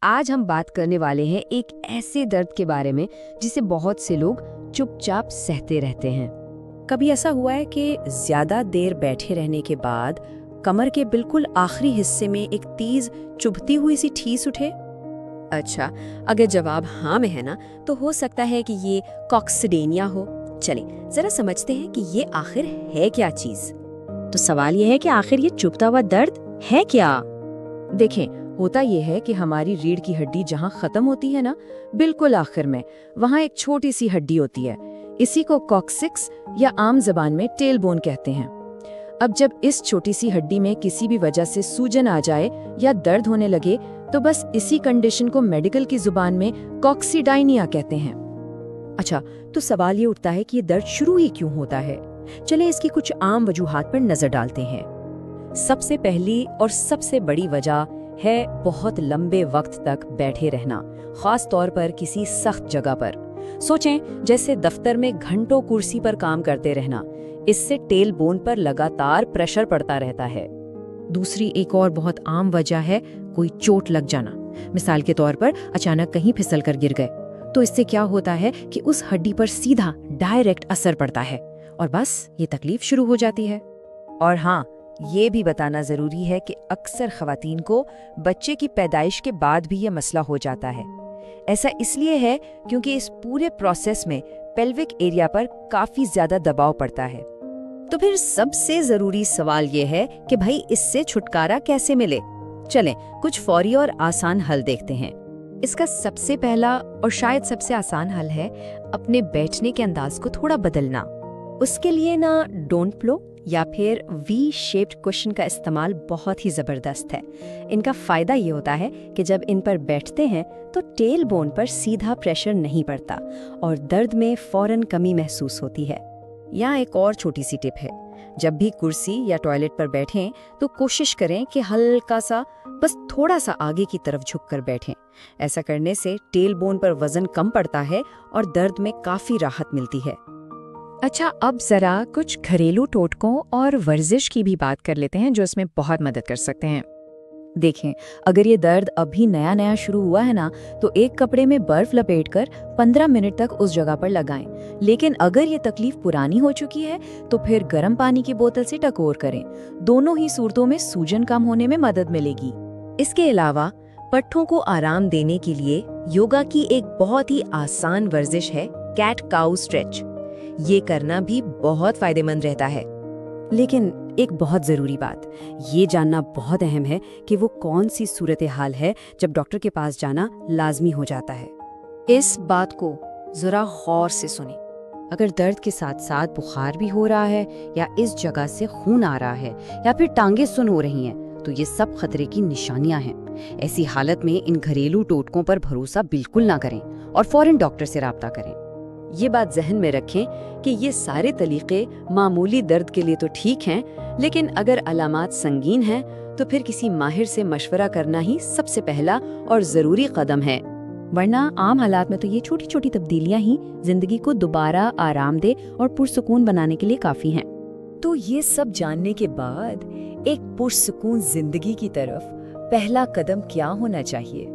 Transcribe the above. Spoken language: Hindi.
आज हम बात करने वाले हैं एक ऐसे दर्द के बारे में जिसे बहुत से लोग चुपचाप सहते रहते हैं। कभी ऐसा हुआ है कि ज्यादा देर बैठे रहने के बाद कमर के बिल्कुल आखिरी हिस्से में एक तेज चुभती हुई सी ठेस उठे? अच्छा, अगर जवाब हाँ में है ना, तो हो सकता है कि ये कॉक्सिडेनिया हो। चले जरा समझते हैं कि ये आखिर है क्या चीज। तो सवाल ये है कि आखिर ये चुभता हुआ दर्द है क्या? देखें, होता यह है कि हमारी रीढ़ की हड्डी जहाँ खत्म होती है ना, बिल्कुल आखिर में वहाँ एक छोटी सी हड्डी होती है। इसी को कॉक्सिक्स या आम जबान में टेल बोन कहते हैं। अब जब इस छोटी सी हड्डी में किसी भी वजह से सूजन आ जाए या दर्द होने लगे, तो बस इसी कंडीशन को मेडिकल की जुबान में कॉक्सिडाइनिया कहते हैं। अच्छा, तो सवाल ये उठता है कि ये दर्द शुरू ही क्यों होता है? चलें इसकी कुछ आम वजूहात पर नजर डालते हैं। सबसे पहली और सबसे बड़ी वजह है बहुत लंबे वक्त तक बैठे रहना, खास तौर पर किसी सख्त जगह पर। सोचें, जैसे दफ्तर में घंटों कुर्सी पर काम करते रहना, इससे टेल बोन पर लगातार प्रेशर पड़ता रहता है। दूसरी एक और बहुत आम वजह है कोई चोट लग जाना। मिसाल के तौर पर अचानक कहीं फिसल कर गिर गए, तो इससे क्या होता है कि उस हड्डी पर सीधा डायरेक्ट असर पड़ता है और बस ये तकलीफ शुरू हो जाती है। और हाँ, ये भी बताना जरूरी है कि अक्सर खवातीन को बच्चे की पैदाइश के बाद भी ये मसला हो जाता है। ऐसा इसलिए है क्योंकि इस पूरे प्रोसेस में पेल्विक एरिया पर काफी ज्यादा दबाव पड़ता है। तो फिर सबसे जरूरी सवाल ये है कि भाई इससे छुटकारा कैसे मिले? चलें कुछ फौरी और आसान हल देखते हैं। इसका सबसे पहला और शायद सबसे आसान हल है अपने बैठने के अंदाज को थोड़ा बदलना। उसके लिए ना डोंट प्लो या फिर वी शेप्ड कुशन का इस्तेमाल बहुत ही ज़बरदस्त है। इनका फ़ायदा ये होता है कि जब इन पर बैठते हैं तो टेल बोन पर सीधा प्रेशर नहीं पड़ता और दर्द में फ़ौरन कमी महसूस होती है। यहाँ एक और छोटी सी टिप है, जब भी कुर्सी या टॉयलेट पर बैठें तो कोशिश करें कि हल्का सा, बस थोड़ा सा आगे की तरफ झुककर बैठें। ऐसा करने से टेल बोन पर वजन कम पड़ता है और दर्द में काफ़ी राहत मिलती है। अच्छा, अब जरा कुछ घरेलू टोटकों और वर्जिश की भी बात कर लेते हैं जो इसमें बहुत मदद कर सकते हैं। देखें, अगर ये दर्द अभी नया नया शुरू हुआ है ना, तो एक कपड़े में बर्फ लपेटकर 15 मिनट तक उस जगह पर लगाएं। लेकिन अगर ये तकलीफ पुरानी हो चुकी है तो फिर गर्म पानी की बोतल से टकोर करें। दोनों ही सूरतों में सूजन कम होने में मदद मिलेगी। इसके अलावा पट्ठों को आराम देने के लिए योगा की एक बहुत ही आसान वर्जिश है कैट काउ स्ट्रेच। ये करना भी बहुत फायदेमंद रहता है। लेकिन एक बहुत ज़रूरी बात, ये जानना बहुत अहम है कि वो कौन सी सूरत हाल है जब डॉक्टर के पास जाना लाजमी हो जाता है। इस बात को ज़रा गौर से सुनें। अगर दर्द के साथ साथ बुखार भी हो रहा है या इस जगह से खून आ रहा है या फिर टांगें सुन हो रही हैं, तो ये सब खतरे की निशानियां हैं। ऐसी हालत में इन घरेलू टोटकों पर भरोसा बिल्कुल ना करें और फौरन डॉक्टर से राब्ता करें। ये बात जहन में रखें कि ये सारे तरीके मामूली दर्द के लिए तो ठीक हैं, लेकिन अगर अलामात संगीन हैं तो फिर किसी माहिर से मशवरा करना ही सबसे पहला और ज़रूरी कदम है। वरना आम हालात में तो ये छोटी छोटी तब्दीलियां ही जिंदगी को दोबारा आरामदेह और पुरसुकून बनाने के लिए काफ़ी हैं। तो ये सब जानने के बाद एक पुरसुकून जिंदगी की तरफ पहला कदम क्या होना चाहिए?